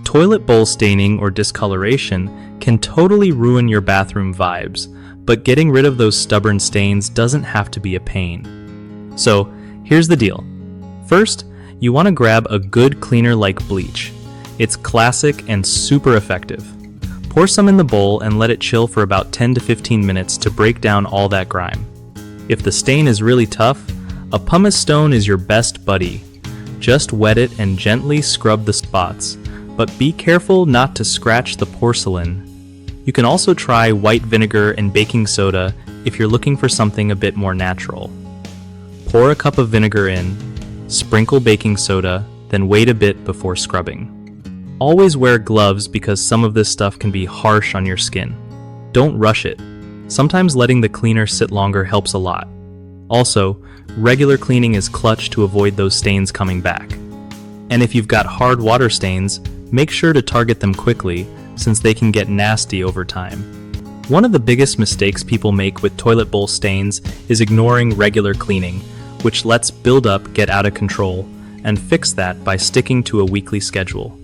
Toilet bowl staining or discoloration can totally ruin your bathroom vibes, but getting rid of those stubborn stains doesn't have to be a pain. So, here's the deal. First, you want to grab a good cleaner like bleach. It's classic and super effective. Pour some in the bowl and let it chill for about 10 to 15 minutes to break down all that grime. If the stain is really tough, a pumice stone is your best buddy. Just wet it and gently scrub the spots, but be careful not to scratch the porcelain. You can also try white vinegar and baking soda if you're looking for something a bit more natural. Pour a cup of vinegar in, sprinkle baking soda, then wait a bit before scrubbing. Always wear gloves because some of this stuff can be harsh on your skin. Don't rush it. Sometimes letting the cleaner sit longer helps a lot. Also, regular cleaning is clutch to avoid those stains coming back. And if you've got hard water stains, make sure to target them quickly, since they can get nasty over time. One of the biggest mistakes people make with toilet bowl stains is ignoring regular cleaning, which lets buildup get out of control, and fix that by sticking to a weekly schedule.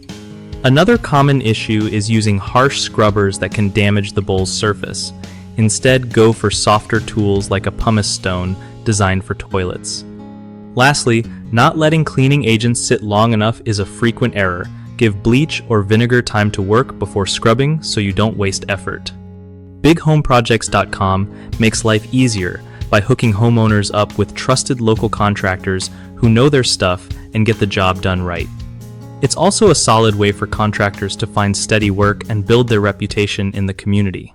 Another common issue is using harsh scrubbers that can damage the bowl's surface. Instead, go for softer tools like a pumice stone designed for toilets. Lastly, not letting cleaning agents sit long enough is a frequent error. Give bleach or vinegar time to work before scrubbing so you don't waste effort. BigHomeProjects.com makes life easier by hooking homeowners up with trusted local contractors who know their stuff and get the job done right. It's also a solid way for contractors to find steady work and build their reputation in the community.